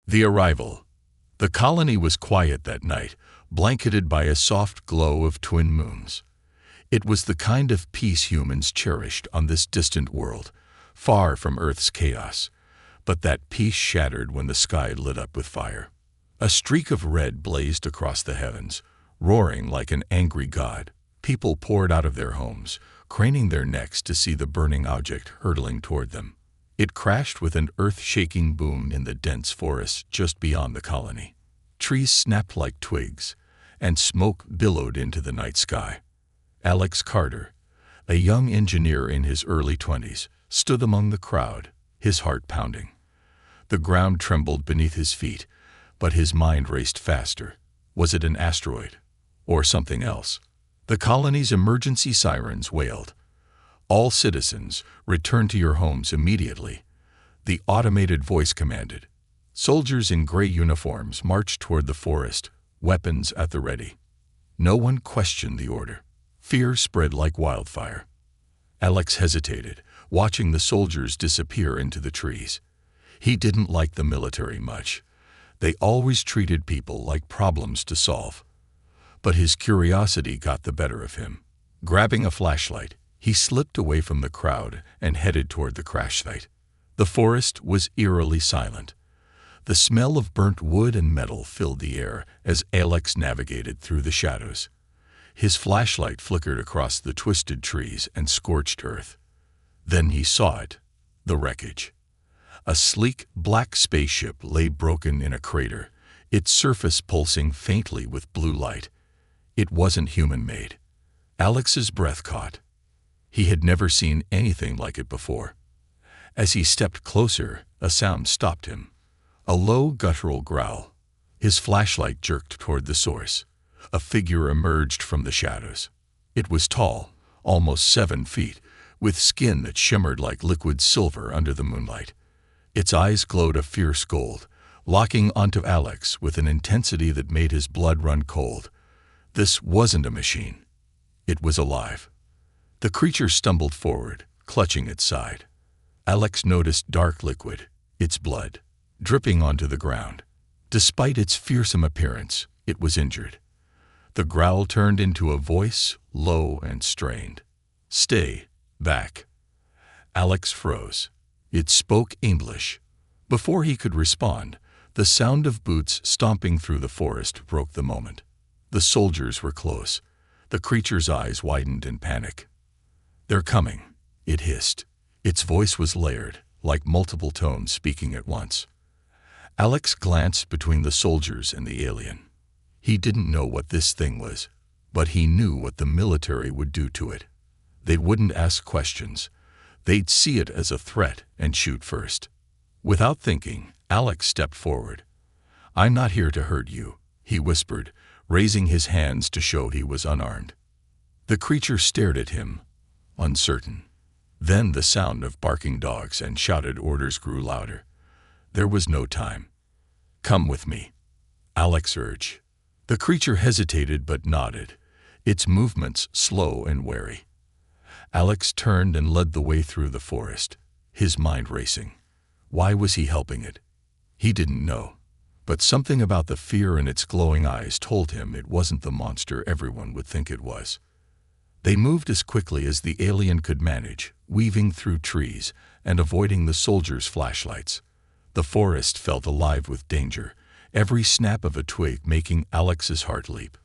The arrival. The colony was quiet that night, blanketed by a soft glow of twin moons. It was the kind of peace humans cherished on this distant world, far from Earth's chaos. But that peace shattered when the sky lit up with fire. A streak of red blazed across the heavens, roaring like an angry god. People poured out of their homes, craning their necks to see the burning object hurtling toward them. It crashed with an earth-shaking boom in the dense forest just beyond the colony. Trees snapped like twigs, and smoke billowed into the night sky. Alex Carter, a young engineer in his early 20s, stood among the crowd, his heart pounding. The ground trembled beneath his feet, but his mind raced faster. Was it an asteroid? Or something else? The colony's emergency sirens wailed. "All citizens, return to your homes immediately," the automated voice commanded. Soldiers in gray uniforms marched toward the forest, weapons at the ready. No one questioned the order. Fear spread like wildfire. Alex hesitated, watching the soldiers disappear into the trees. He didn't like the military much. They always treated people like problems to solve. But his curiosity got the better of him. Grabbing a flashlight, he slipped away from the crowd and headed toward the crash site. The forest was eerily silent. The smell of burnt wood and metal filled the air as Alex navigated through the shadows. His flashlight flickered across the twisted trees and scorched earth. Then he saw it, the wreckage. A sleek, black spaceship lay broken in a crater, its surface pulsing faintly with blue light. It wasn't human-made. Alex's breath caught. He had never seen anything like it before. As he stepped closer, a sound stopped him. A low, guttural growl. His flashlight jerked toward the source. A figure emerged from the shadows. It was tall, almost 7 feet, with skin that shimmered like liquid silver under the moonlight. Its eyes glowed a fierce gold, locking onto Alex with an intensity that made his blood run cold. This wasn't a machine. It was alive. The creature stumbled forward, clutching its side. Alex noticed dark liquid, its blood, dripping onto the ground. Despite its fearsome appearance, it was injured. The growl turned into a voice, low and strained. "Stay back." Alex froze. It spoke English. Before he could respond, the sound of boots stomping through the forest broke the moment. The soldiers were close. The creature's eyes widened in panic. "They're coming," it hissed. Its voice was layered, like multiple tones speaking at once. Alex glanced between the soldiers and the alien. He didn't know what this thing was, but he knew what the military would do to it. They wouldn't ask questions. They'd see it as a threat and shoot first. Without thinking, Alex stepped forward. "I'm not here to hurt you," he whispered, raising his hands to show he was unarmed. The creature stared at him, uncertain. Then the sound of barking dogs and shouted orders grew louder. There was no time. "Come with me," Alex urged. The creature hesitated but nodded, its movements slow and wary. Alex turned and led the way through the forest, his mind racing. Why was he helping it? He didn't know. But something about the fear in its glowing eyes told him it wasn't the monster everyone would think it was. They moved as quickly as the alien could manage, weaving through trees and avoiding the soldiers' flashlights. The forest felt alive with danger, every snap of a twig making Alex's heart leap.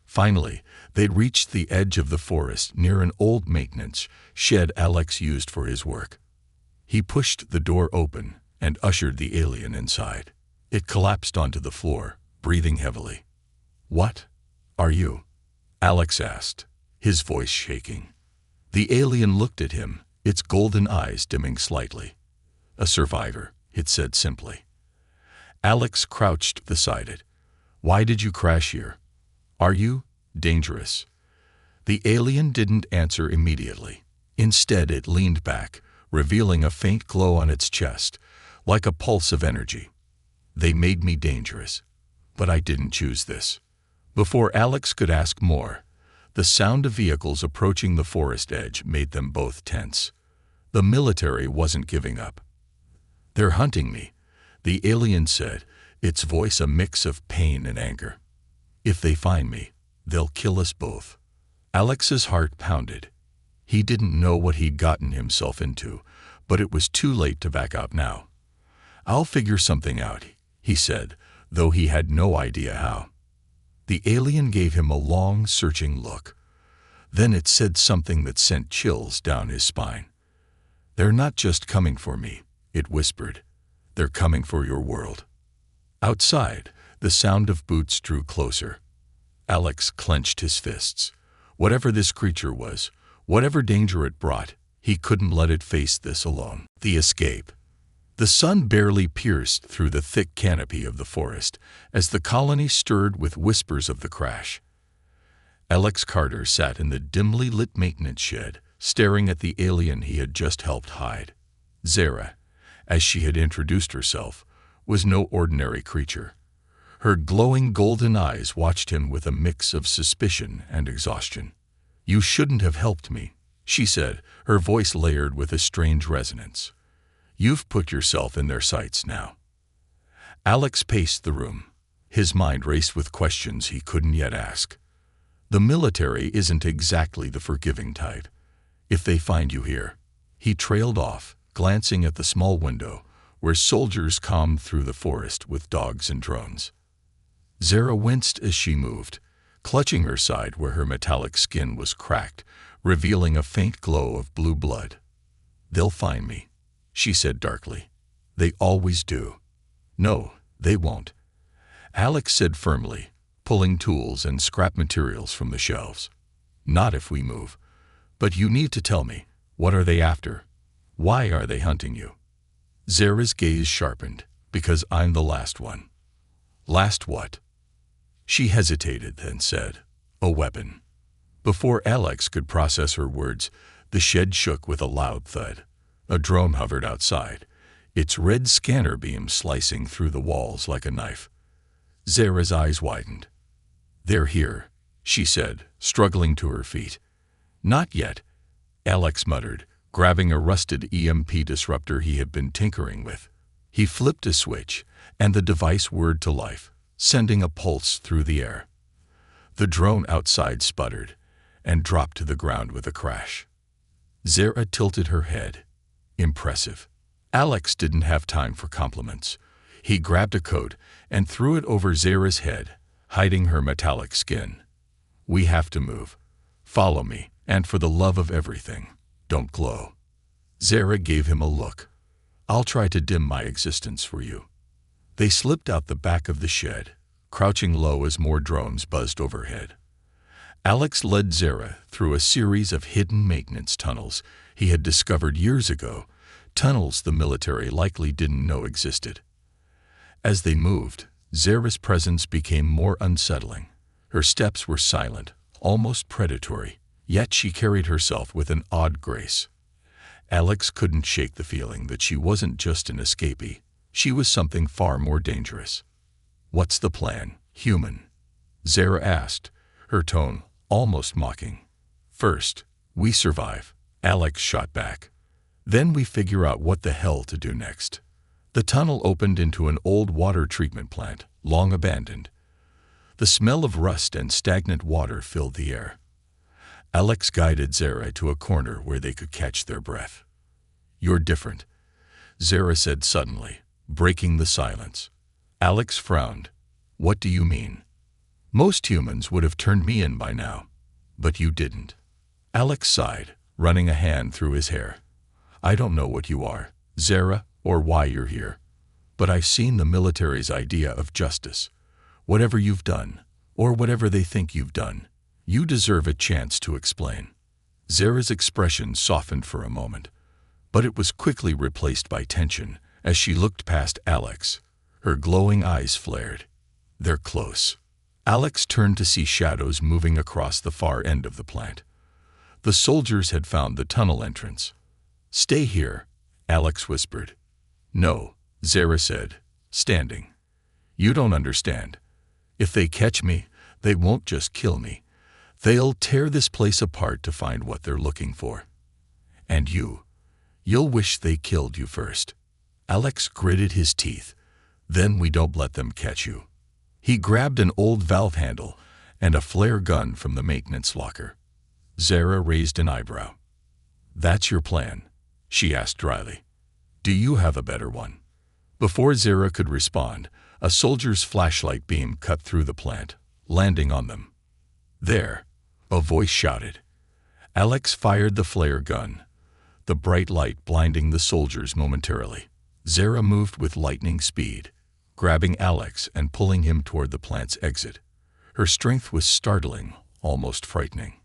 Finally, they'd reached the edge of the forest near an old maintenance shed Alex used for his work. He pushed the door open and ushered the alien inside. It collapsed onto the floor, breathing heavily. "What are you?" Alex asked, his voice shaking. The alien looked at him, its golden eyes dimming slightly. "A survivor," it said simply. Alex crouched beside it. "Why did you crash here? Are you dangerous?" The alien didn't answer immediately. Instead, it leaned back, revealing a faint glow on its chest, like a pulse of energy. "They made me dangerous, but I didn't choose this." Before Alex could ask more, the sound of vehicles approaching the forest edge made them both tense. The military wasn't giving up. "They're hunting me," the alien said, its voice a mix of pain and anger. "If they find me, they'll kill us both." Alex's heart pounded. He didn't know what he'd gotten himself into, but it was too late to back out now. "I'll figure something out," he said, though he had no idea how. The alien gave him a long, searching look. Then it said something that sent chills down his spine. "They're not just coming for me," it whispered. "They're coming for your world." Outside, the sound of boots drew closer. Alex clenched his fists. Whatever this creature was, whatever danger it brought, he couldn't let it face this alone. The escape. The sun barely pierced through the thick canopy of the forest as the colony stirred with whispers of the crash. Alex Carter sat in the dimly lit maintenance shed, staring at the alien he had just helped hide. Zara, as she had introduced herself, was no ordinary creature. Her glowing golden eyes watched him with a mix of suspicion and exhaustion. "You shouldn't have helped me," she said, her voice layered with a strange resonance. "You've put yourself in their sights now." Alex paced the room. His mind raced with questions he couldn't yet ask. The military isn't exactly the forgiving type. "If they find you here," he trailed off, glancing at the small window where soldiers combed through the forest with dogs and drones. Zara winced as she moved, clutching her side where her metallic skin was cracked, revealing a faint glow of blue blood. "They'll find me," she said darkly. "They always do." "No, they won't," Alex said firmly, pulling tools and scrap materials from the shelves. "Not if we move. But you need to tell me, what are they after? Why are they hunting you?" Zara's gaze sharpened. "Because I'm the last one." "Last what?" She hesitated, then said, "A weapon." Before Alex could process her words, the shed shook with a loud thud. A drone hovered outside, its red scanner beam slicing through the walls like a knife. Zara's eyes widened. "They're here," she said, struggling to her feet. "Not yet," Alex muttered, grabbing a rusted EMP disruptor he had been tinkering with. He flipped a switch, and the device whirred to life, sending a pulse through the air. The drone outside sputtered and dropped to the ground with a crash. Zara tilted her head. "Impressive." Alex didn't have time for compliments. He grabbed a coat and threw it over Zara's head, hiding her metallic skin. "We have to move. Follow me, and for the love of everything, don't glow." Zara gave him a look. "I'll try to dim my existence for you." They slipped out the back of the shed, crouching low as more drones buzzed overhead. Alex led Zara through a series of hidden maintenance tunnels he had discovered years ago, tunnels the military likely didn't know existed. As they moved, Zara's presence became more unsettling. Her steps were silent, almost predatory, yet she carried herself with an odd grace. Alex couldn't shake the feeling that she wasn't just an escapee, she was something far more dangerous. "What's the plan, human?" Zara asked, her tone almost mocking. "First, we survive," Alex shot back. "Then we figure out what the hell to do next." The tunnel opened into an old water treatment plant, long abandoned. The smell of rust and stagnant water filled the air. Alex guided Zara to a corner where they could catch their breath. "You're different," Zara said suddenly, breaking the silence. Alex frowned. "What do you mean?" "Most humans would have turned me in by now, but you didn't." Alex sighed, running a hand through his hair. "I don't know what you are, Zara, or why you're here, but I've seen the military's idea of justice. Whatever you've done, or whatever they think you've done, you deserve a chance to explain." Zara's expression softened for a moment, but it was quickly replaced by tension as she looked past Alex. Her glowing eyes flared. "They're close." Alex turned to see shadows moving across the far end of the plant. The soldiers had found the tunnel entrance. "Stay here," Alex whispered. "No," Zara said, standing. "You don't understand. If they catch me, they won't just kill me. They'll tear this place apart to find what they're looking for. And you'll wish they killed you first." Alex gritted his teeth. Then we don't let them catch you. He grabbed an old valve handle and a flare gun from the maintenance locker. Zara raised an eyebrow. That's your plan? She asked dryly. Do you have a better one? Before Zara could respond, a soldier's flashlight beam cut through the plant, landing on them. There, a voice shouted. Alex fired the flare gun, the bright light blinding the soldiers momentarily. Zara moved with lightning speed, grabbing Alex and pulling him toward the plant's exit. Her strength was startling, almost frightening.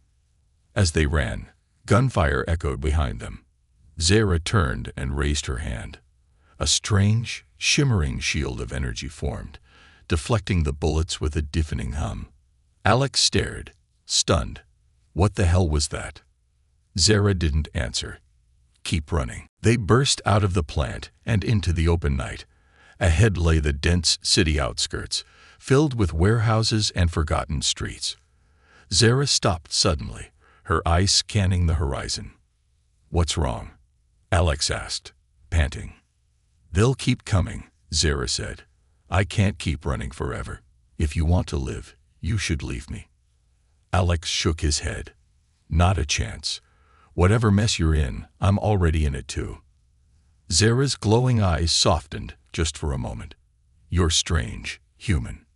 As they ran, gunfire echoed behind them. Zara turned and raised her hand. A strange, shimmering shield of energy formed, deflecting the bullets with a deafening hum. Alex stared, stunned. What the hell was that? Zara didn't answer. Keep running. They burst out of the plant and into the open night. Ahead lay the dense city outskirts, filled with warehouses and forgotten streets. Zara stopped suddenly, her eyes scanning the horizon. What's wrong? Alex asked, panting. They'll keep coming, Zara said. I can't keep running forever. If you want to live, you should leave me. Alex shook his head. Not a chance. Whatever mess you're in, I'm already in it too. Zara's glowing eyes softened just for a moment. You're strange, human.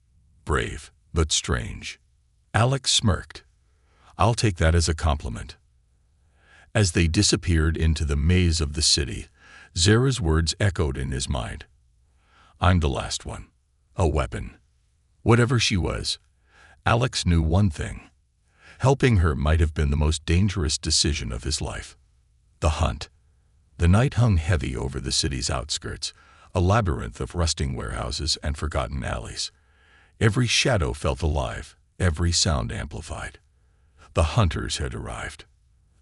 Brave, but strange. Alex smirked. I'll take that as a compliment. As they disappeared into the maze of the city, Zara's words echoed in his mind. I'm the last one. A weapon. Whatever she was, Alex knew one thing. Helping her might have been the most dangerous decision of his life. The hunt. The night hung heavy over the city's outskirts, a labyrinth of rusting warehouses and forgotten alleys. Every shadow felt alive, every sound amplified. The hunters had arrived.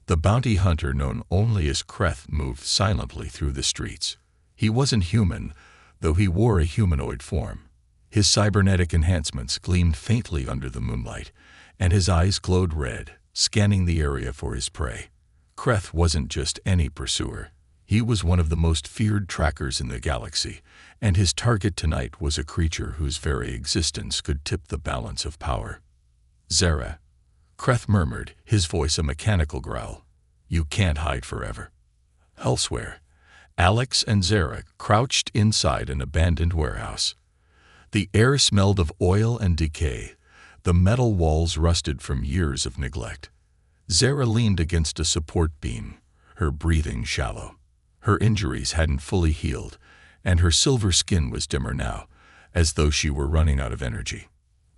The bounty hunter known only as Kreth moved silently through the streets. He wasn't human, though he wore a humanoid form. His cybernetic enhancements gleamed faintly under the moonlight, and his eyes glowed red, scanning the area for his prey. Kreth wasn't just any pursuer. He was one of the most feared trackers in the galaxy, and his target tonight was a creature whose very existence could tip the balance of power. Zara, Kreth murmured, his voice a mechanical growl. You can't hide forever. Elsewhere, Alex and Zara crouched inside an abandoned warehouse. The air smelled of oil and decay. The metal walls rusted from years of neglect. Zara leaned against a support beam, her breathing shallow. Her injuries hadn't fully healed, and her silver skin was dimmer now, as though she were running out of energy.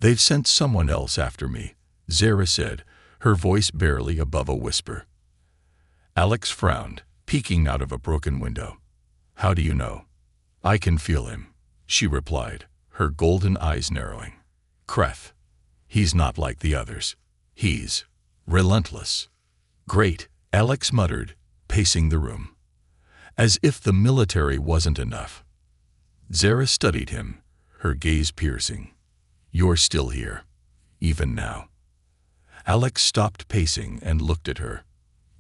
They've sent someone else after me, Zara said, her voice barely above a whisper. Alex frowned, peeking out of a broken window. How do you know? I can feel him, she replied, her golden eyes narrowing. Kreth. He's not like the others. He's relentless. Great, Alex muttered, pacing the room. As if the military wasn't enough. Zara studied him, her gaze piercing. You're still here, even now. Alex stopped pacing and looked at her.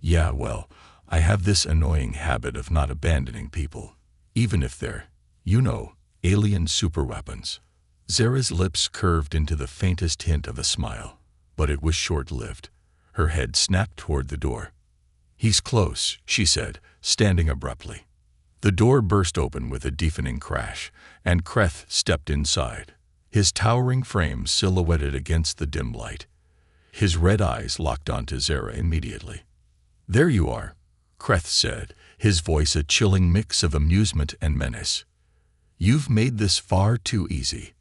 Yeah, well, I have this annoying habit of not abandoning people, even if they're, alien superweapons. Zara's lips curved into the faintest hint of a smile, but it was short-lived. Her head snapped toward the door. He's close, she said, standing abruptly. The door burst open with a deafening crash, and Kreth stepped inside, his towering frame silhouetted against the dim light. His red eyes locked onto Zara immediately. There you are, Kreth said, his voice a chilling mix of amusement and menace. You've made this far too easy.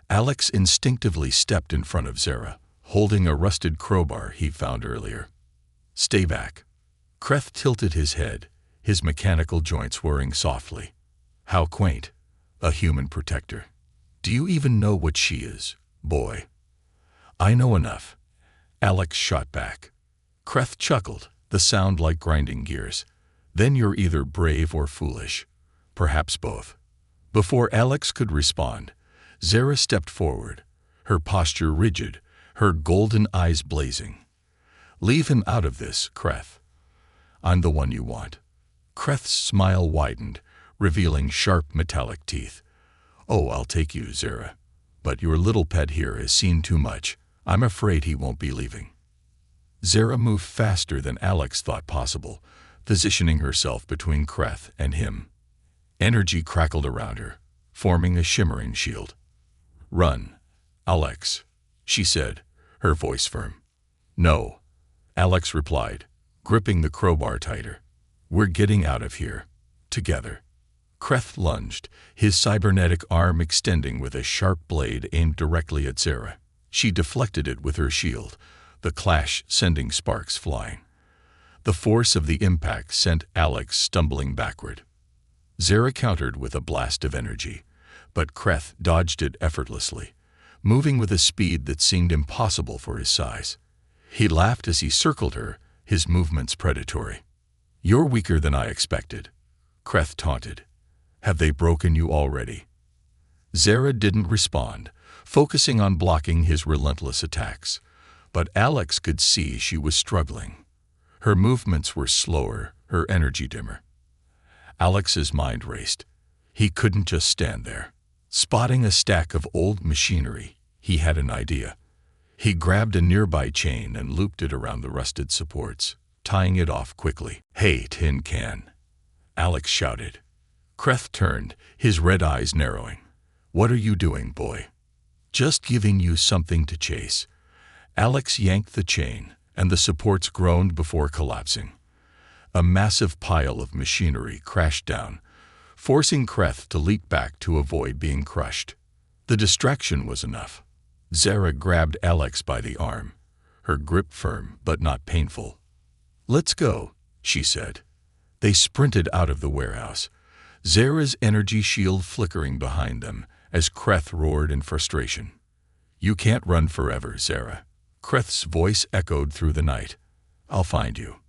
Alex instinctively stepped in front of Zara, holding a rusted crowbar he found earlier. Stay back. Kreth tilted his head, his mechanical joints whirring softly. How quaint. A human protector. Do you even know what she is, boy? I know enough. Alex shot back. Kreth chuckled, the sound like grinding gears. Then you're either brave or foolish. Perhaps both. Before Alex could respond, Zara stepped forward, her posture rigid, her golden eyes blazing. Leave him out of this, Kreth. I'm the one you want. Kreth's smile widened, revealing sharp metallic teeth. "Oh, I'll take you, Zara. But your little pet here has seen too much. I'm afraid he won't be leaving." Zara moved faster than Alex thought possible, positioning herself between Kreth and him. Energy crackled around her, forming a shimmering shield. "Run, Alex," she said, her voice firm. "No," Alex replied, gripping the crowbar tighter. "We're getting out of here. Together." Kreth lunged, his cybernetic arm extending with a sharp blade aimed directly at Zara. She deflected it with her shield, the clash sending sparks flying. The force of the impact sent Alex stumbling backward. Zara countered with a blast of energy, but Kreth dodged it effortlessly, moving with a speed that seemed impossible for his size. He laughed as he circled her, his movements predatory. "You're weaker than I expected," Kreth taunted. "Have they broken you already?" Zara didn't respond, focusing on blocking his relentless attacks, but Alex could see she was struggling. Her movements were slower, her energy dimmer. Alex's mind raced. He couldn't just stand there. Spotting a stack of old machinery, he had an idea. He grabbed a nearby chain and looped it around the rusted supports, tying it off quickly. "Hey, tin can!" Alex shouted. Kreth turned, his red eyes narrowing. "What are you doing, boy?" "Just giving you something to chase." Alex yanked the chain, and the supports groaned before collapsing. A massive pile of machinery crashed down, forcing Kreth to leap back to avoid being crushed. The distraction was enough. Zara grabbed Alex by the arm, her grip firm but not painful. "Let's go," she said. They sprinted out of the warehouse, Zara's energy shield flickering behind them as Kreth roared in frustration. "You can't run forever, Zara." Kreth's voice echoed through the night. "I'll find you."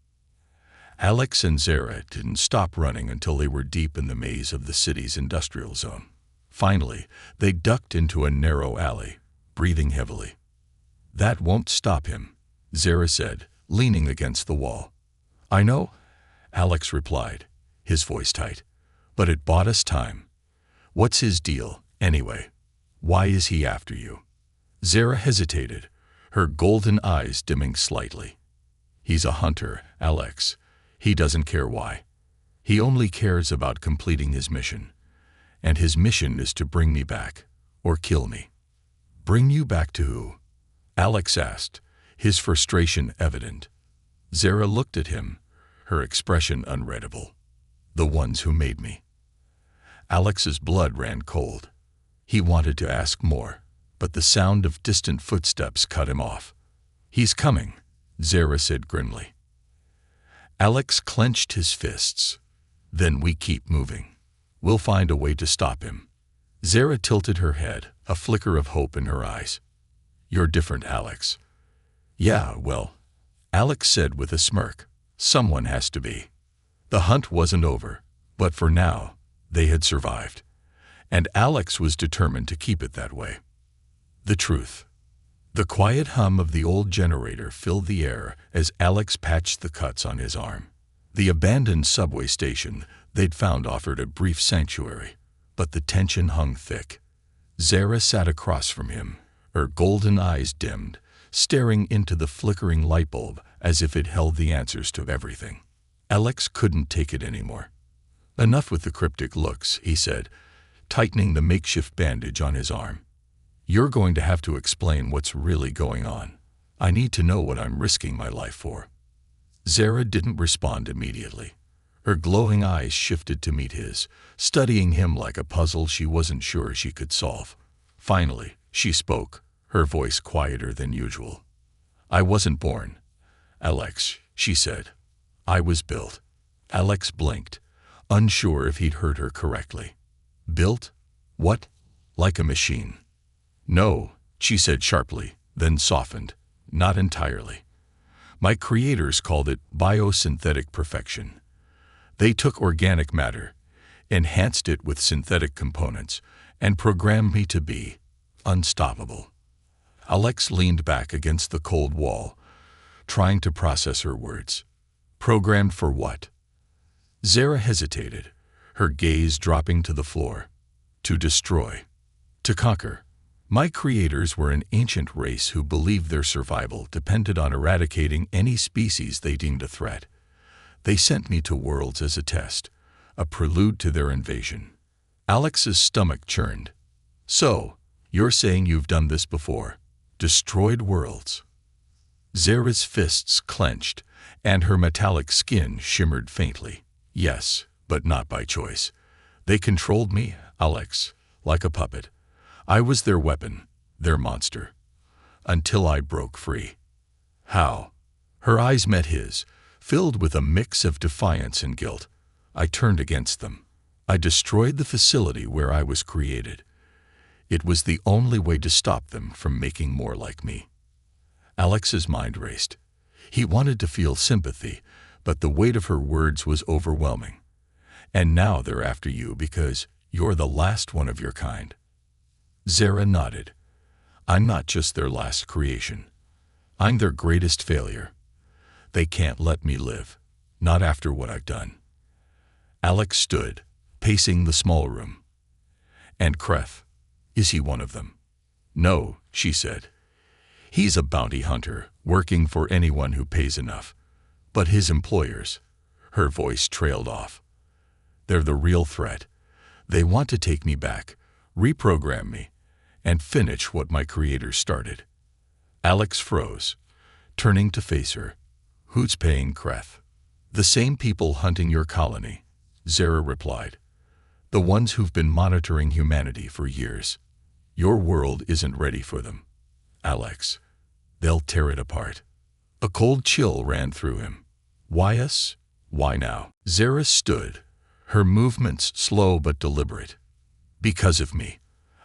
Alex and Zara didn't stop running until they were deep in the maze of the city's industrial zone. Finally, they ducked into a narrow alley, breathing heavily. "That won't stop him," Zara said, leaning against the wall. "I know," Alex replied, his voice tight. "But it bought us time. What's his deal, anyway? Why is he after you?" Zara hesitated, her golden eyes dimming slightly. "He's a hunter, Alex. He doesn't care why. He only cares about completing his mission. And his mission is to bring me back, or kill me." "Bring you back to who?" Alex asked, his frustration evident. Zara looked at him, her expression unreadable. "The ones who made me." Alex's blood ran cold. He wanted to ask more, but the sound of distant footsteps cut him off. "He's coming," Zara said grimly. Alex clenched his fists. "Then we keep moving. We'll find a way to stop him." Zara tilted her head, a flicker of hope in her eyes. "You're different, Alex." "Yeah, well," Alex said with a smirk, "someone has to be." The hunt wasn't over, but for now, they had survived. And Alex was determined to keep it that way. The truth. The quiet hum of the old generator filled the air as Alex patched the cuts on his arm. The abandoned subway station they'd found offered a brief sanctuary, but the tension hung thick. Zara sat across from him, her golden eyes dimmed, staring into the flickering light bulb as if it held the answers to everything. Alex couldn't take it anymore. "Enough with the cryptic looks," he said, tightening the makeshift bandage on his arm. "You're going to have to explain what's really going on. I need to know what I'm risking my life for." Zara didn't respond immediately. Her glowing eyes shifted to meet his, studying him like a puzzle she wasn't sure she could solve. Finally, she spoke, her voice quieter than usual. "I wasn't born, Alex," she said. "I was built." Alex blinked, unsure if he'd heard her correctly. "Built? What? Like a machine?" "No," she said sharply, then softened. "Not entirely. My creators called it biosynthetic perfection. They took organic matter, enhanced it with synthetic components, and programmed me to be unstoppable." Alex leaned back against the cold wall, trying to process her words. "Programmed for what?" Zara hesitated, her gaze dropping to the floor. To destroy. To conquer. My creators were an ancient race who believed their survival depended on eradicating any species they deemed a threat. They sent me to worlds as a test, a prelude to their invasion. Alex's stomach churned. So, you're saying you've done this before? Destroyed worlds? Zara's fists clenched, and her metallic skin shimmered faintly. Yes, but not by choice. They controlled me, Alex, like a puppet. I was their weapon, their monster. Until I broke free. How? Her eyes met his, filled with a mix of defiance and guilt. I turned against them. I destroyed the facility where I was created. It was the only way to stop them from making more like me. Alex's mind raced. He wanted to feel sympathy, but the weight of her words was overwhelming. And now they're after you because you're the last one of your kind. Zara nodded. I'm not just their last creation. I'm their greatest failure. They can't let me live, not after what I've done. Alex stood, pacing the small room. And Kreth, is he one of them? No, she said. He's a bounty hunter, working for anyone who pays enough. But his employers, her voice trailed off. They're the real threat. They want to take me back, reprogram me, and finish what my creators started. Alex froze, turning to face her. Who's paying Kreth? The same people hunting your colony, Zara replied. The ones who've been monitoring humanity for years. Your world isn't ready for them, Alex. They'll tear it apart. A cold chill ran through him. Why us? Why now? Zara stood, her movements slow but deliberate. Because of me.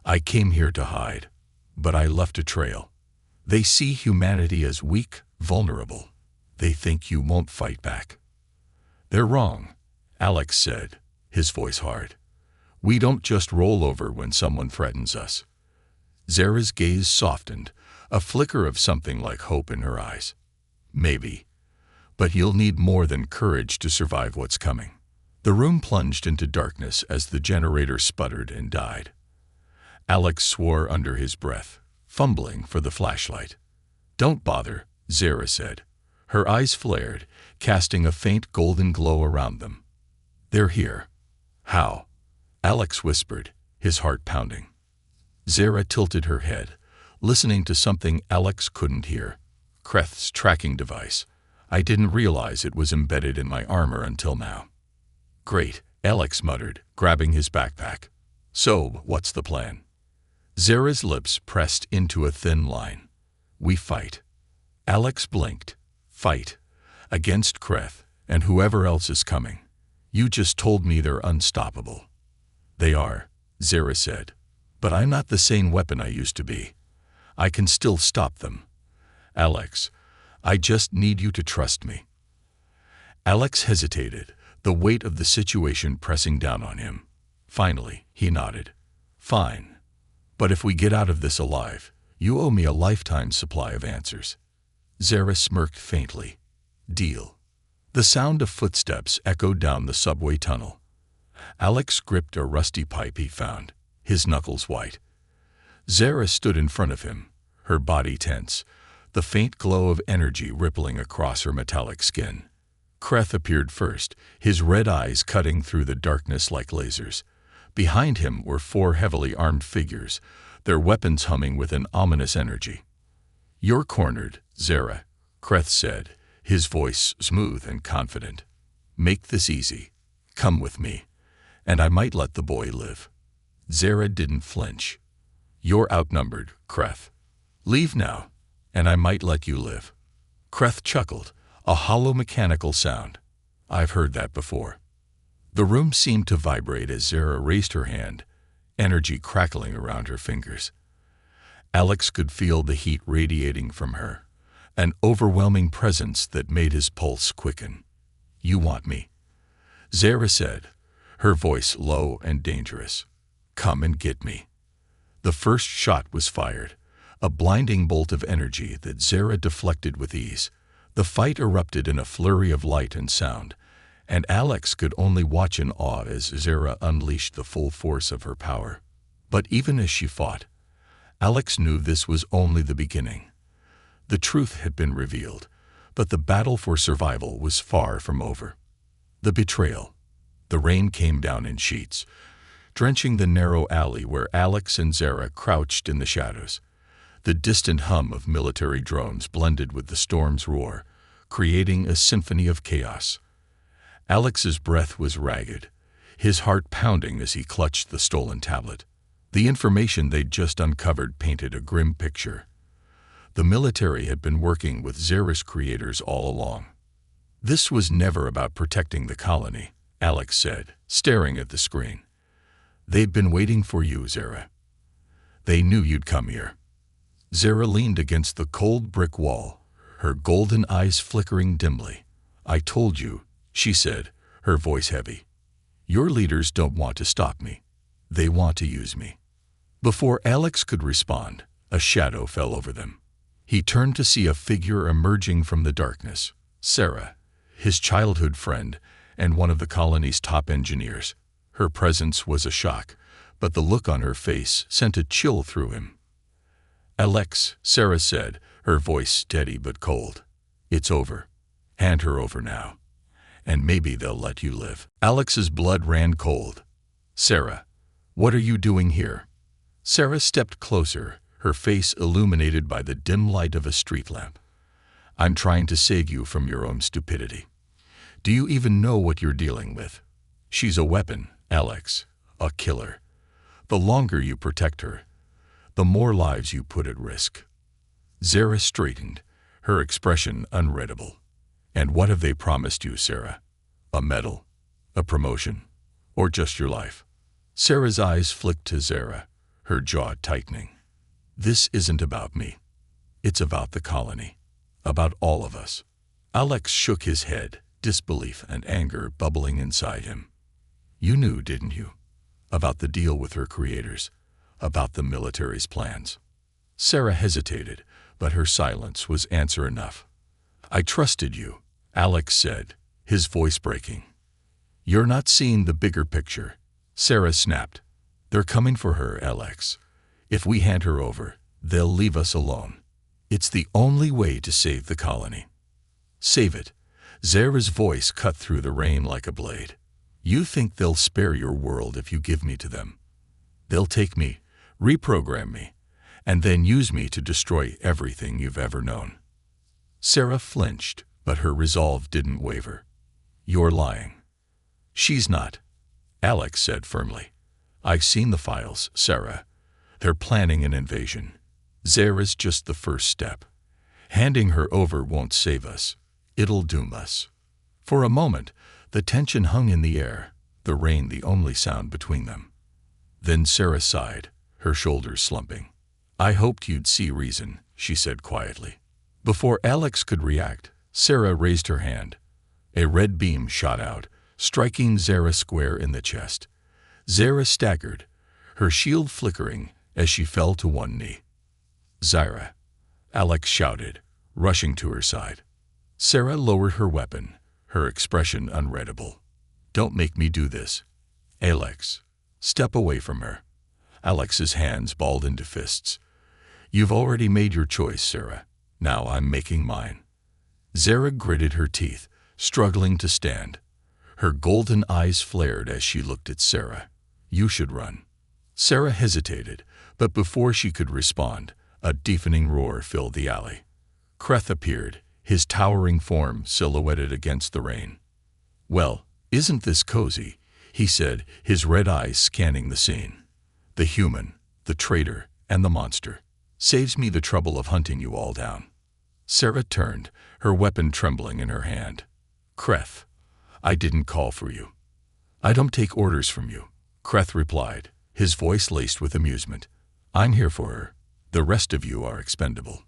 I came here to hide, but I left a trail. They see humanity as weak, vulnerable. They think you won't fight back. They're wrong, Alex said, his voice hard. We don't just roll over when someone threatens us. Zara's gaze softened, a flicker of something like hope in her eyes. Maybe. But you'll need more than courage to survive what's coming. The room plunged into darkness as the generator sputtered and died. Alex swore under his breath, fumbling for the flashlight. Don't bother, Zara said. Her eyes flared, casting a faint golden glow around them. They're here. How? Alex whispered, his heart pounding. Zara tilted her head, listening to something Alex couldn't hear. Kreth's tracking device. I didn't realize it was embedded in my armor until now. Great, Alex muttered, grabbing his backpack. So, what's the plan? Zara's lips pressed into a thin line. We fight. Alex blinked. Fight. Against Kreth and whoever else is coming. You just told me they're unstoppable. They are, Zara said. But I'm not the same weapon I used to be. I can still stop them. Alex, I just need you to trust me. Alex hesitated, the weight of the situation pressing down on him. Finally, he nodded. Fine. But if we get out of this alive, you owe me a lifetime supply of answers. Zara smirked faintly. Deal. The sound of footsteps echoed down the subway tunnel. Alex gripped a rusty pipe he found, his knuckles white. Zara stood in front of him, her body tense, the faint glow of energy rippling across her metallic skin. Kreth appeared first, his red eyes cutting through the darkness like lasers. Behind him were 4 heavily armed figures, their weapons humming with an ominous energy. You're cornered, Zara, Kreth said, his voice smooth and confident. Make this easy. Come with me, and I might let the boy live. Zara didn't flinch. You're outnumbered, Kreth. Leave now, and I might let you live. Kreth chuckled, a hollow mechanical sound. I've heard that before. The room seemed to vibrate as Zara raised her hand, energy crackling around her fingers. Alex could feel the heat radiating from her, an overwhelming presence that made his pulse quicken. You want me, Zara said, her voice low and dangerous. Come and get me. The first shot was fired, a blinding bolt of energy that Zara deflected with ease. The fight erupted in a flurry of light and sound, and Alex could only watch in awe as Zara unleashed the full force of her power. But even as she fought, Alex knew this was only the beginning. The truth had been revealed, but the battle for survival was far from over. The betrayal. The rain came down in sheets, drenching the narrow alley where Alex and Zara crouched in the shadows. The distant hum of military drones blended with the storm's roar, creating a symphony of chaos. Alex's breath was ragged, his heart pounding as he clutched the stolen tablet. The information they'd just uncovered painted a grim picture. The military had been working with Zara's creators all along. This was never about protecting the colony, Alex said, staring at the screen. They'd been waiting for you, Zara. They knew you'd come here. Zara leaned against the cold brick wall, her golden eyes flickering dimly. I told you, she said, her voice heavy. Your leaders don't want to stop me. They want to use me. Before Alex could respond, a shadow fell over them. He turned to see a figure emerging from the darkness. Sarah, his childhood friend and one of the colony's top engineers. Her presence was a shock, but the look on her face sent a chill through him. Alex, Sarah said, her voice steady but cold. It's over. Hand her over now. And maybe they'll let you live. Alex's blood ran cold. Sarah, what are you doing here? Sarah stepped closer, her face illuminated by the dim light of a street lamp. I'm trying to save you from your own stupidity. Do you even know what you're dealing with? She's a weapon, Alex, a killer. The longer you protect her, the more lives you put at risk. Zara straightened, her expression unreadable. And what have they promised you, Sarah? A medal? A promotion? Or just your life? Sarah's eyes flicked to Zara, her jaw tightening. This isn't about me. It's about the colony. About all of us. Alex shook his head, disbelief and anger bubbling inside him. You knew, didn't you? About the deal with her creators. About the military's plans. Sarah hesitated, but her silence was answer enough. I trusted you, Alex said, his voice breaking. You're not seeing the bigger picture. Sarah snapped. They're coming for her, Alex. If we hand her over, they'll leave us alone. It's the only way to save the colony. Save it. Zara's voice cut through the rain like a blade. You think they'll spare your world if you give me to them. They'll take me, reprogram me, and then use me to destroy everything you've ever known. Sarah flinched, but her resolve didn't waver. You're lying. She's not, Alex said firmly. I've seen the files, Sarah. They're planning an invasion. Zara's just the first step. Handing her over won't save us. It'll doom us. For a moment, the tension hung in the air, the rain the only sound between them. Then Sarah sighed, her shoulders slumping. I hoped you'd see reason, she said quietly. Before Alex could react, Sarah raised her hand. A red beam shot out, striking Zara square in the chest. Zara staggered, her shield flickering as she fell to one knee. Zara, Alex shouted, rushing to her side. Sarah lowered her weapon, her expression unreadable. Don't make me do this. Alex, step away from her. Alex's hands balled into fists. You've already made your choice, Sarah. Now I'm making mine. Zara gritted her teeth, struggling to stand. Her golden eyes flared as she looked at Sarah. You should run. Sarah hesitated, but before she could respond, a deafening roar filled the alley. Kreth appeared, his towering form silhouetted against the rain. Well, isn't this cozy? He said, his red eyes scanning the scene. The human, the traitor, and the monster. Saves me the trouble of hunting you all down. Sarah turned, her weapon trembling in her hand. Kreth, I didn't call for you. I don't take orders from you, Kreth replied, his voice laced with amusement. I'm here for her. The rest of you are expendable.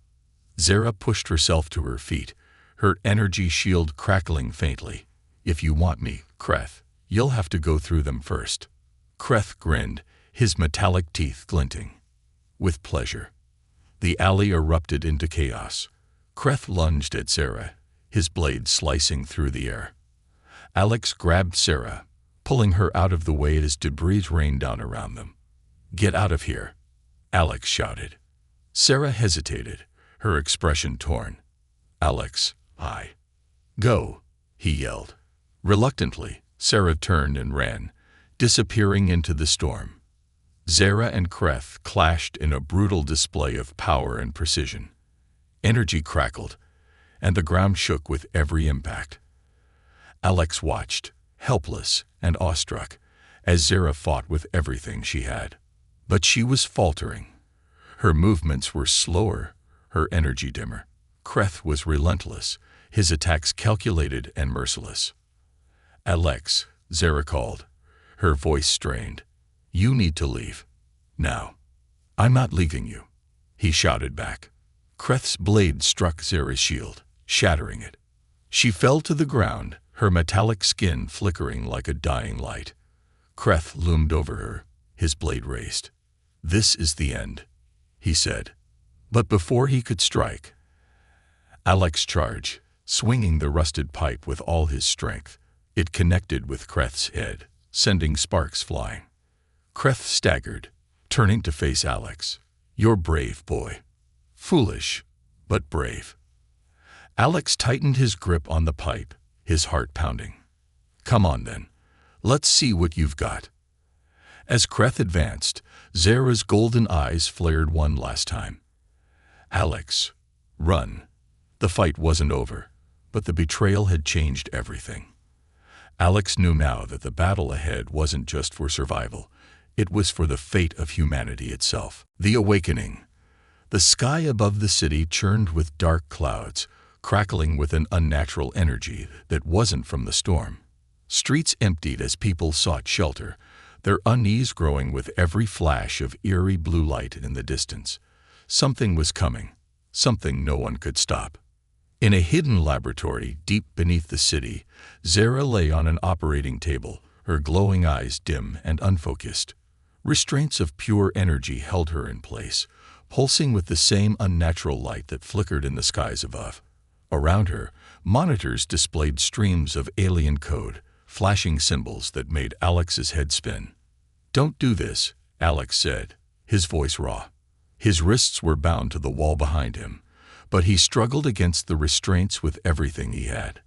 Zara pushed herself to her feet, her energy shield crackling faintly. If you want me, Kreth, you'll have to go through them first. Kreth grinned, his metallic teeth glinting. With pleasure. The alley erupted into chaos. Kreth lunged at Sarah, his blade slicing through the air. Alex grabbed Sarah, pulling her out of the way as debris rained down around them. "Get out of here," Alex shouted. Sarah hesitated, her expression torn. "Alex, I." "Go," he yelled. Reluctantly, Sarah turned and ran, disappearing into the storm. Zara and Kreth clashed in a brutal display of power and precision. Energy crackled, and the ground shook with every impact. Alex watched, helpless and awestruck, as Zara fought with everything she had. But she was faltering. Her movements were slower, her energy dimmer. Kreth was relentless, his attacks calculated and merciless. "Alex," Zara called, her voice strained. "You need to leave. Now." "I'm not leaving you," he shouted back. Kreth's blade struck Zara's shield, shattering it. She fell to the ground, her metallic skin flickering like a dying light. Kreth loomed over her, his blade raised. "This is the end," he said. But before he could strike, Alex charged, swinging the rusted pipe with all his strength. It connected with Kreth's head, sending sparks flying. Kreth staggered, turning to face Alex. "You're brave, boy. Foolish, but brave." Alex tightened his grip on the pipe, his heart pounding. "Come on then. Let's see what you've got." As Kreth advanced, Zara's golden eyes flared one last time. "Alex, run." The fight wasn't over, but the betrayal had changed everything. Alex knew now that the battle ahead wasn't just for survival. It was for the fate of humanity itself. The awakening. The sky above the city churned with dark clouds, crackling with an unnatural energy that wasn't from the storm. Streets emptied as people sought shelter, their unease growing with every flash of eerie blue light in the distance. Something was coming, something no one could stop. In a hidden laboratory deep beneath the city, Zara lay on an operating table, her glowing eyes dim and unfocused. Restraints of pure energy held her in place, pulsing with the same unnatural light that flickered in the skies above. Around her, monitors displayed streams of alien code, flashing symbols that made Alex's head spin. "Don't do this," Alex said, his voice raw. His wrists were bound to the wall behind him, but he struggled against the restraints with everything he had.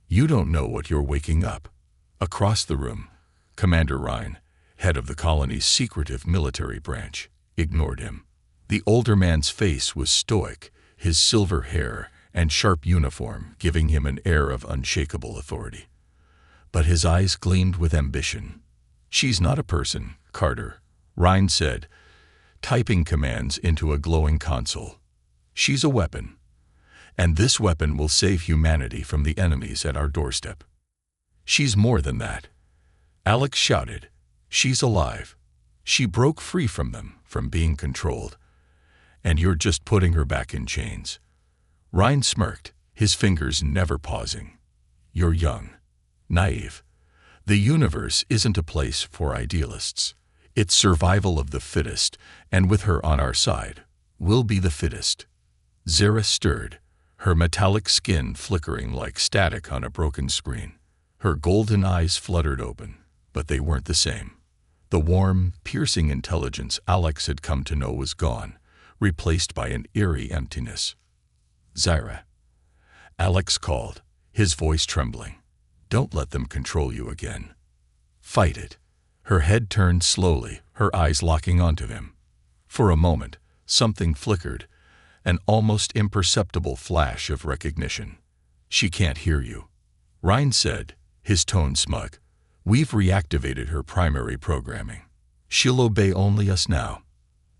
"You don't know what you're waking up." Across the room, Commander Ryan, head of the colony's secretive military branch, ignored him. The older man's face was stoic, his silver hair and sharp uniform giving him an air of unshakable authority. But his eyes gleamed with ambition. "She's not a person, Carter," Ryan said, typing commands into a glowing console. "She's a weapon. And this weapon will save humanity from the enemies at our doorstep." "She's more than that," Alex shouted. "She's alive. She broke free from them, from being controlled. And you're just putting her back in chains." Ryan smirked, his fingers never pausing. "You're young, naive. The universe isn't a place for idealists. It's survival of the fittest, and with her on our side, we'll be the fittest." Zara stirred, her metallic skin flickering like static on a broken screen. Her golden eyes fluttered open, but they weren't the same. The warm, piercing intelligence Alex had come to know was gone, replaced by an eerie emptiness. "Zara," Alex called, his voice trembling. "Don't let them control you again. Fight it." Her head turned slowly, her eyes locking onto him. For a moment, something flickered, an almost imperceptible flash of recognition. "She can't hear you," Ryan said, his tone smug. "We've reactivated her primary programming. She'll obey only us now."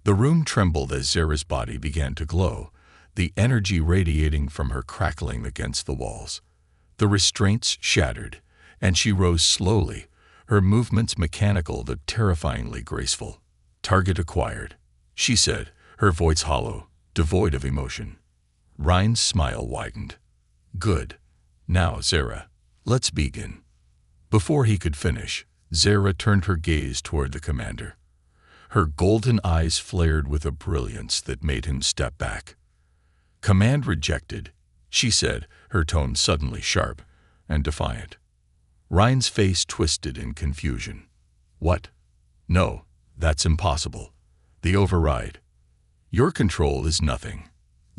The room trembled as Zara's body began to glow, the energy radiating from her crackling against the walls. The restraints shattered, and she rose slowly, her movements mechanical but terrifyingly graceful. "Target acquired," she said, her voice hollow, devoid of emotion. Ryan's smile widened. "Good. Now, Zara, let's begin." Before he could finish, Zara turned her gaze toward the commander. Her golden eyes flared with a brilliance that made him step back. "Command rejected," she said, her tone suddenly sharp and defiant. Ryan's face twisted in confusion. "What? No, that's impossible." The override. Your control is nothing.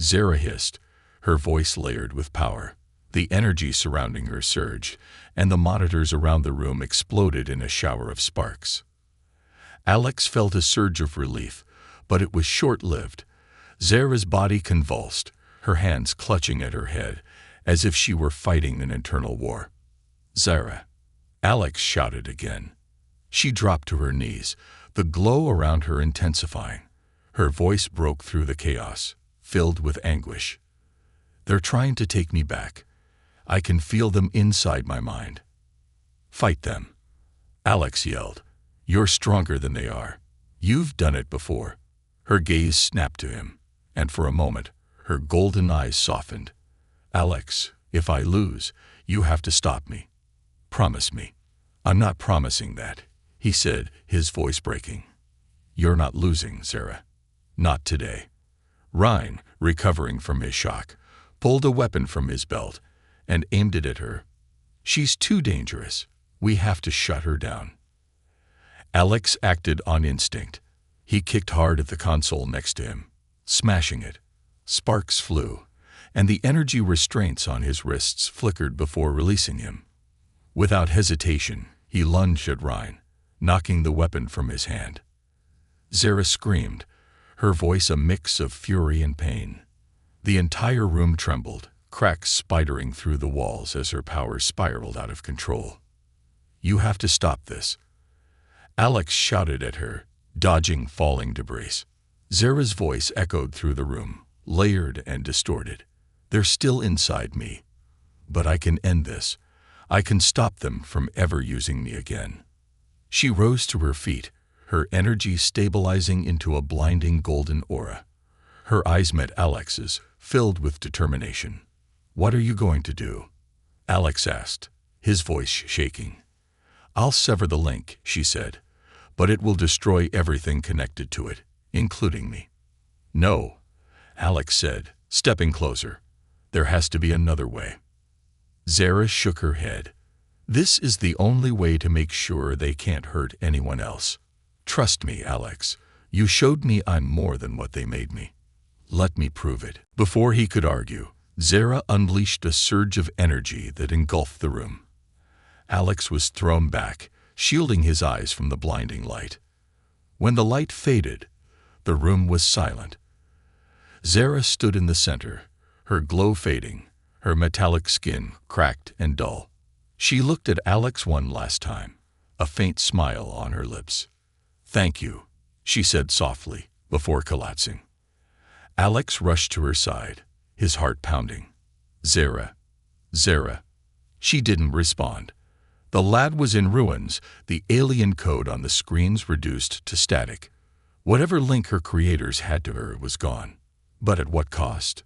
Zara hissed, her voice layered with power. The energy surrounding her surged, and the monitors around the room exploded in a shower of sparks. Alex felt a surge of relief, but it was short-lived. Zara's body convulsed, her hands clutching at her head, as if she were fighting an internal war. "Zara!" Alex shouted again. She dropped to her knees, the glow around her intensifying. Her voice broke through the chaos, filled with anguish. "They're trying to take me back. I can feel them inside my mind." "Fight them!" Alex yelled. "You're stronger than they are. You've done it before." Her gaze snapped to him, and for a moment, her golden eyes softened. "Alex, if I lose, you have to stop me. Promise me." "I'm not promising that," he said, his voice breaking. "You're not losing, Zara. Not today." Ryan, recovering from his shock, pulled a weapon from his belt and aimed it at her. "She's too dangerous. We have to shut her down." Alex acted on instinct. He kicked hard at the console next to him, smashing it. Sparks flew, and the energy restraints on his wrists flickered before releasing him. Without hesitation, he lunged at Ryan, knocking the weapon from his hand. Zara screamed, her voice a mix of fury and pain. The entire room trembled, cracks spidering through the walls as her power spiraled out of control. "You have to stop this." Alex shouted at her, dodging falling debris. Zara's voice echoed through the room, layered and distorted. "They're still inside me. But I can end this. I can stop them from ever using me again." She rose to her feet, her energy stabilizing into a blinding golden aura. Her eyes met Alex's, filled with determination. "What are you going to do?" Alex asked, his voice shaking. "I'll sever the link," she said, "but it will destroy everything connected to it, including me." "No," Alex said, stepping closer. "There has to be another way." Zara shook her head. "This is the only way to make sure they can't hurt anyone else. Trust me, Alex. You showed me I'm more than what they made me. Let me prove it." Before he could argue, Zara unleashed a surge of energy that engulfed the room. Alex was thrown back, shielding his eyes from the blinding light. When the light faded, the room was silent. Zara stood in the center, her glow fading, her metallic skin cracked and dull. She looked at Alex one last time, a faint smile on her lips. "Thank you," she said softly, before collapsing. Alex rushed to her side, his heart pounding. "Zara, Zara." She didn't respond. The lad was in ruins, the alien code on the screens reduced to static. Whatever link her creators had to her was gone. But at what cost?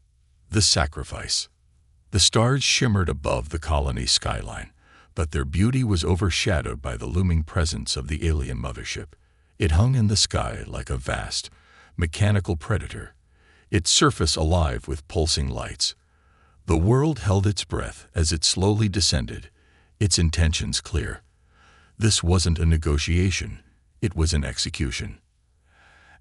The sacrifice. The stars shimmered above the colony skyline, but their beauty was overshadowed by the looming presence of the alien mothership. It hung in the sky like a vast, mechanical predator, its surface alive with pulsing lights. The world held its breath as it slowly descended, its intentions clear. This wasn't a negotiation, it was an execution.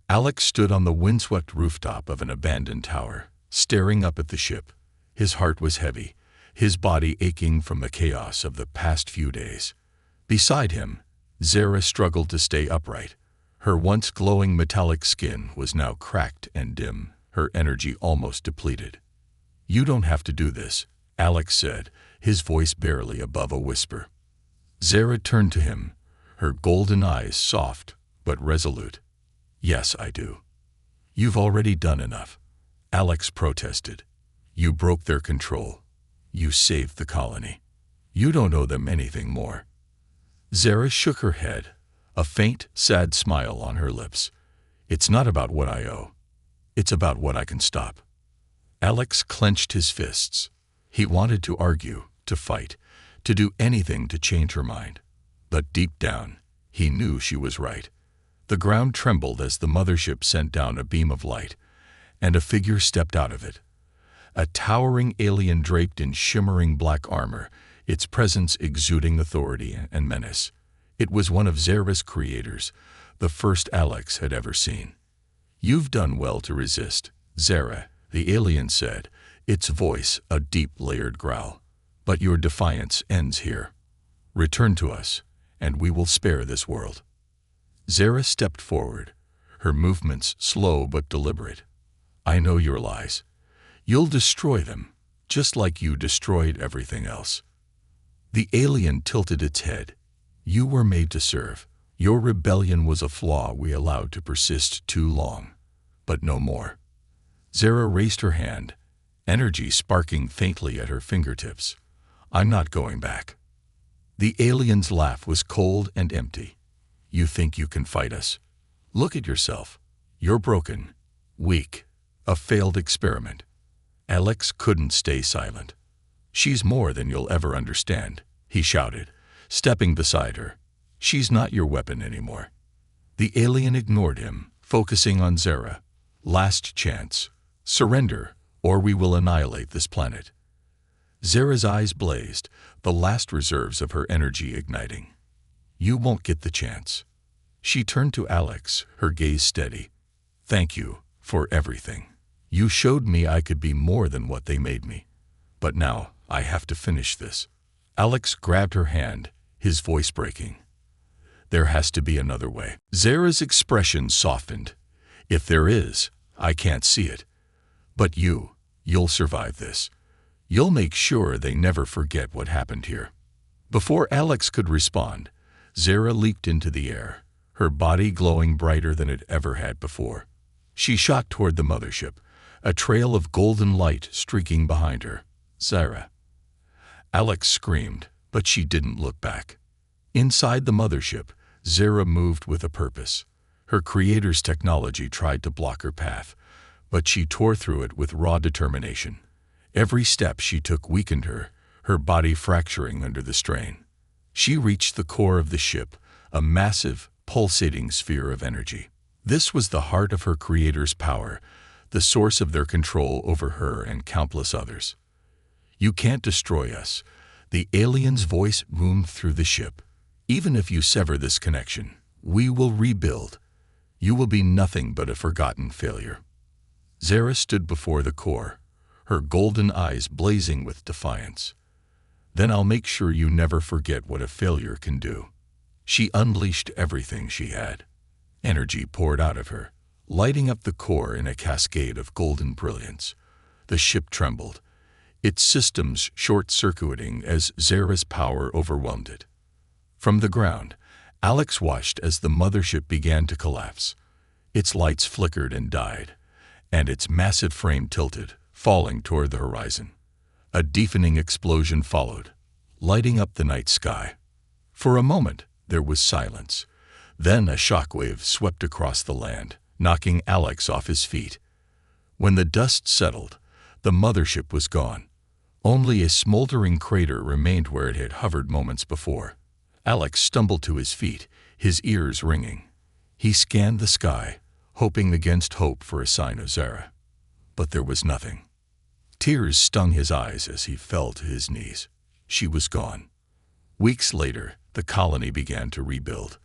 Alex stood on the windswept rooftop of an abandoned tower, staring up at the ship. His heart was heavy, his body aching from the chaos of the past few days. Beside him, Zara struggled to stay upright. Her once glowing metallic skin was now cracked and dim, her energy almost depleted. "You don't have to do this," Alex said, his voice barely above a whisper. Zara turned to him, her golden eyes soft but resolute. "Yes, I do." "You've already done enough," Alex protested. "You broke their control. You saved the colony. You don't owe them anything more." Zara shook her head, a faint, sad smile on her lips. "It's not about what I owe. It's about what I can stop." Alex clenched his fists. He wanted to argue, to fight, to do anything to change her mind. But deep down, he knew she was right. The ground trembled as the mothership sent down a beam of light, and a figure stepped out of it. A towering alien draped in shimmering black armor, its presence exuding authority and menace. It was one of Zara's creators, the first Alex had ever seen. You've done well to resist, Zara, the alien said, its voice a deep layered growl. But your defiance ends here. Return to us, and we will spare this world. Zara stepped forward, her movements slow but deliberate. I know your lies. You'll destroy them, just like you destroyed everything else. The alien tilted its head. You were made to serve. Your rebellion was a flaw we allowed to persist too long, but no more. Zara raised her hand, energy sparking faintly at her fingertips. I'm not going back. The alien's laugh was cold and empty. You think you can fight us? Look at yourself. You're broken, weak, a failed experiment. Alex couldn't stay silent. She's more than you'll ever understand, he shouted, stepping beside her. She's not your weapon anymore. The alien ignored him, focusing on Zara. Last chance. Surrender, or we will annihilate this planet. Zara's eyes blazed, the last reserves of her energy igniting. You won't get the chance. She turned to Alex, her gaze steady. Thank you for everything. You showed me I could be more than what they made me. But now, I have to finish this. Alex grabbed her hand, his voice breaking. There has to be another way. Zara's expression softened. If there is, I can't see it. But you'll survive this. You'll make sure they never forget what happened here. Before Alex could respond, Zara leaped into the air, her body glowing brighter than it ever had before. She shot toward the mothership, a trail of golden light streaking behind her. Zara. Alex screamed, but she didn't look back. Inside the mothership, Zara moved with a purpose. Her creator's technology tried to block her path, but she tore through it with raw determination. Every step she took weakened her, her body fracturing under the strain. She reached the core of the ship, a massive, pulsating sphere of energy. This was the heart of her creator's power, the source of their control over her and countless others. You can't destroy us. The alien's voice boomed through the ship. Even if you sever this connection, we will rebuild. You will be nothing but a forgotten failure. Zara stood before the core, her golden eyes blazing with defiance. Then I'll make sure you never forget what a failure can do. She unleashed everything she had. Energy poured out of her, lighting up the core in a cascade of golden brilliance. The ship trembled, its systems short-circuiting as Zara's power overwhelmed it. From the ground, Alex watched as the mothership began to collapse. Its lights flickered and died, and its massive frame tilted, falling toward the horizon. A deafening explosion followed, lighting up the night sky. For a moment, there was silence. Then a shockwave swept across the land, knocking Alex off his feet. When the dust settled, the mothership was gone. Only a smoldering crater remained where it had hovered moments before. Alex stumbled to his feet, his ears ringing. He scanned the sky, hoping against hope for a sign of Zara. But there was nothing. Tears stung his eyes as he fell to his knees. She was gone. Weeks later, the colony began to rebuild.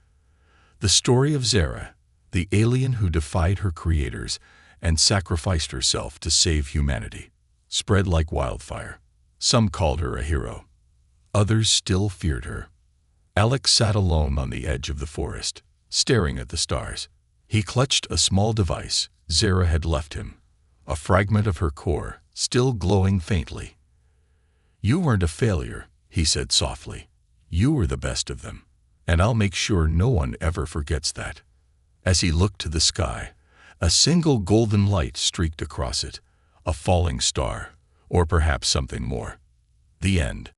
The story of Zara, the alien who defied her creators and sacrificed herself to save humanity, spread like wildfire. Some called her a hero. Others still feared her. Alex sat alone on the edge of the forest, staring at the stars. He clutched a small device Zara had left him, a fragment of her core, still glowing faintly. You weren't a failure, he said softly. You were the best of them, and I'll make sure no one ever forgets that. As he looked to the sky, a single golden light streaked across it, a falling star, or perhaps something more. The end.